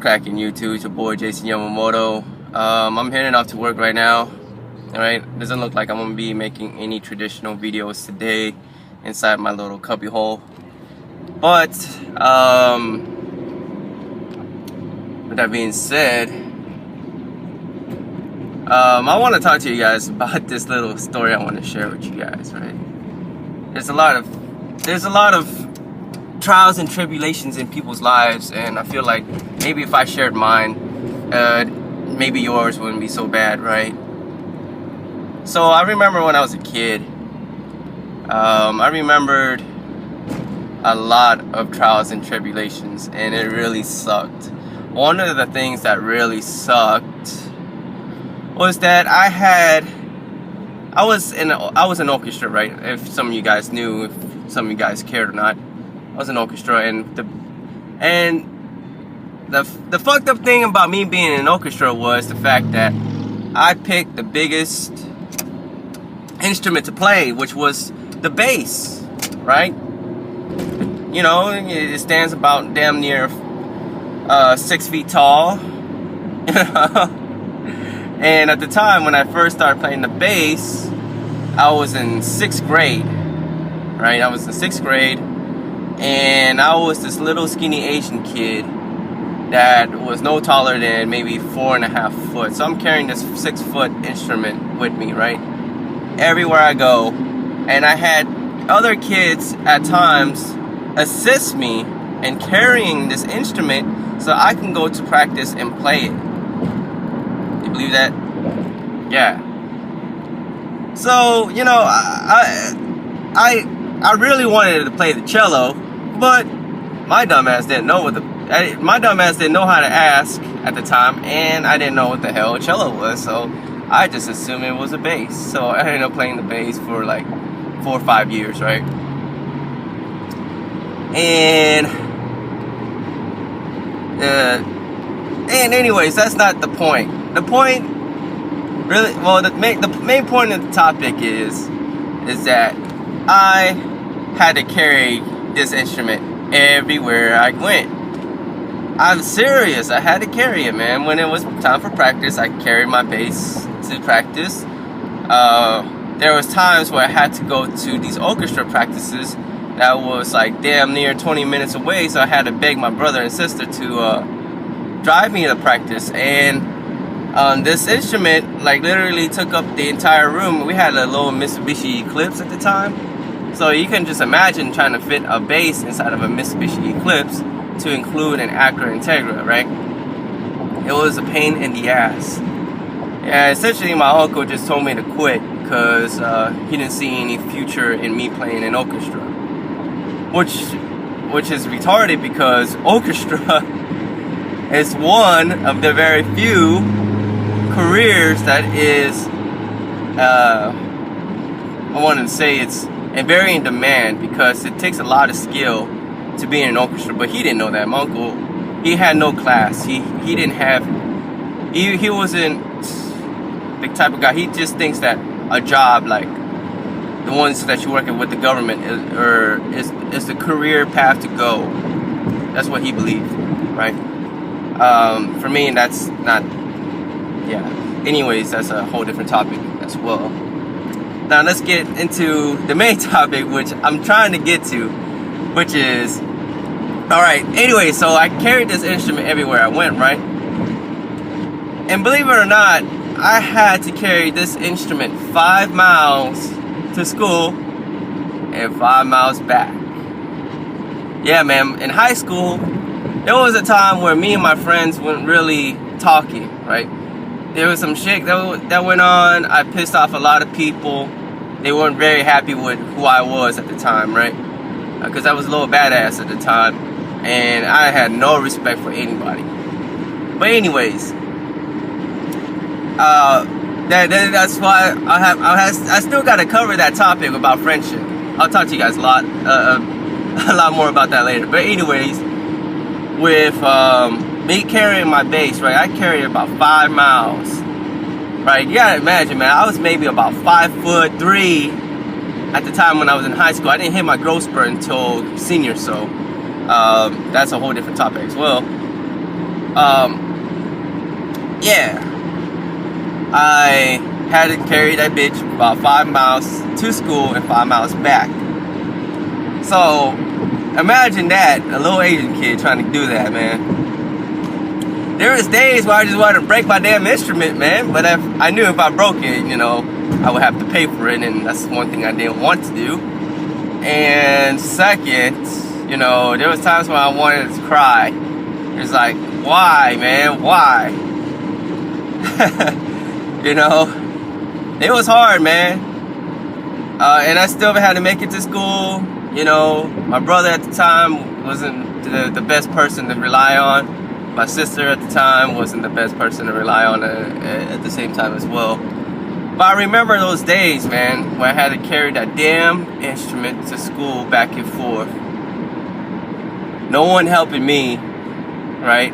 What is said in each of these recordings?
cracking YouTube? It's your boy Jason Yamamoto. I'm heading off to work right now. Alright, doesn't look like I'm gonna be making any traditional videos today inside my little cubby hole. But with that being said, I want to talk to you guys about this little story I want to share with you guys. Right? There's a lot of trials and tribulations in people's lives, and I feel like maybe if I shared mine, maybe yours wouldn't be so bad, right? So I remember when I was a kid, I remembered a lot of trials and tribulations, and it really sucked. One of the things that really sucked was that I was in orchestra, right? If some of you guys knew, if some of you guys cared or not, I was in orchestra, and the fucked up thing about me being in an orchestra was the fact that I picked the biggest instrument to play, which was the bass, right? You know, it stands about damn near 6 feet tall. And at the time when I first started playing the bass, I was in 6th grade, right? I was in 6th grade, and I was this little skinny Asian kid that was no taller than maybe 4.5 foot. So I'm carrying this 6-foot instrument with me, right? Everywhere I go. And I had other kids at times assist me in carrying this instrument so I can go to practice and play it. You believe that? Yeah. So, you know, I really wanted to play the cello, but my dumbass didn't know how to ask at the time, and I didn't know what the hell a cello was, so I just assumed it was a bass. So I ended up playing the bass for like 4 or 5 years, right? And anyways, that's not the point. The point, really, well, the main point of the topic is that I had to carry this instrument everywhere I went. I'm serious. I had to carry it, man. When it was time for practice, I carried my bass to practice. There was times where I had to go to these orchestra practices that was like damn near 20 minutes away, so I had to beg my brother and sister to drive me to practice. And this instrument like literally took up the entire room. We had a little Mitsubishi Eclipse at the time, so you can just imagine trying to fit a bass inside of a Mitsubishi Eclipse to include an Acura Integra, right? It was a pain in the ass. And essentially my uncle just told me to quit because he didn't see any future in me playing an orchestra, which is retarded, because orchestra is one of the very few careers that is I wanted to say it's very in demand, because it takes a lot of skill to be in an orchestra. But he didn't know that. My uncle, he had no class. He didn't have, he wasn't the type of guy. He just thinks that a job like the ones that you're working with the government is the career path to go. That's what he believed, right? For me, that's not. Yeah. Anyways, that's a whole different topic as well. Now let's get into the main topic, which I'm trying to get to, which is, alright, anyway, so I carried this instrument everywhere I went, right? And believe it or not, I had to carry this instrument 5 miles to school and 5 miles back. Yeah, man, in high school, there was a time where me and my friends weren't really talking, right? There was some shit that went on. I pissed off a lot of people. They weren't very happy with who I was at the time, right? Because I was a little badass at the time, and I had no respect for anybody. But anyways, that's why I still got to cover that topic about friendship. I'll talk to you guys a lot more about that later. But anyways, with me carrying my bass, right? I carried about 5 miles, right? You gotta imagine, man. I was maybe about 5'3" at the time when I was in high school. I didn't hit my growth spurt until senior, so that's a whole different topic as well. Yeah, I had to carry that bitch about 5 miles to school and 5 miles back. So imagine that, a little Asian kid trying to do that, man. There was days where I just wanted to break my damn instrument, man. But I knew if I broke it, you know, I would have to pay for it, and that's one thing I didn't want to do. And second, you know, there was times when I wanted to cry. It's like, why, man? Why? You know, it was hard, man. And I still had to make it to school. You know, my brother at the time wasn't the best person to rely on. My sister at the time wasn't the best person to rely on at the same time as well. But I remember those days, man, when I had to carry that damn instrument to school back and forth. No one helping me, right?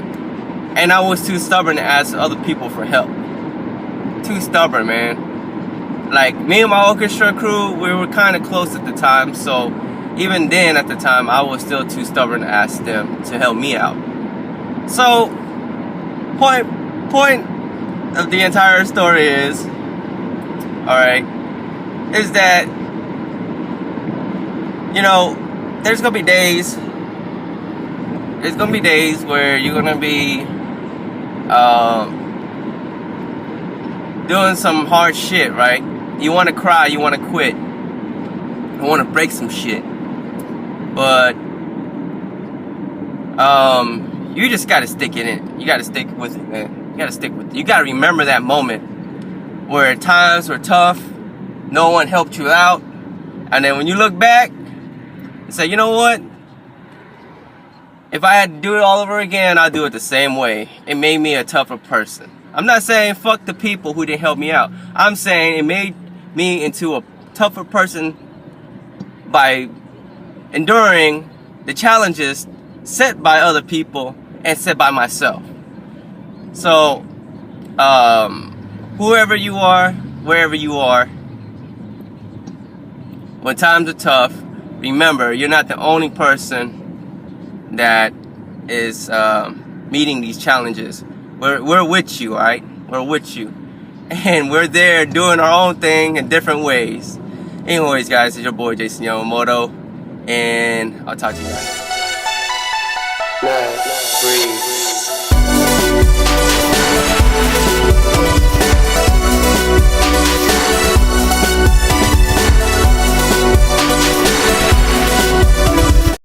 And I was too stubborn to ask other people for help. Too stubborn, man. Like, me and my orchestra crew, we were kind of close at the time, so even then at the time, I was still too stubborn to ask them to help me out. So, point of the entire story is, alright, is that, you know, there's gonna be days where you're gonna be doing some hard shit, right? You wanna cry, you wanna quit, you wanna break some shit, but you just gotta stick in it. You gotta stick with it, man. You gotta stick with it. You gotta remember that moment where times were tough, no one helped you out, and then when you look back and say, you know what? If I had to do it all over again, I'd do it the same way. It made me a tougher person. I'm not saying fuck the people who didn't help me out. I'm saying it made me into a tougher person by enduring the challenges set by other people and set by myself. So, whoever you are, wherever you are, when times are tough, remember, you're not the only person that is meeting these challenges. We're with you, alright? We're with you. And we're there doing our own thing in different ways. Anyways, guys, it's your boy Jason Yamamoto, and I'll talk to you guys. Breathe.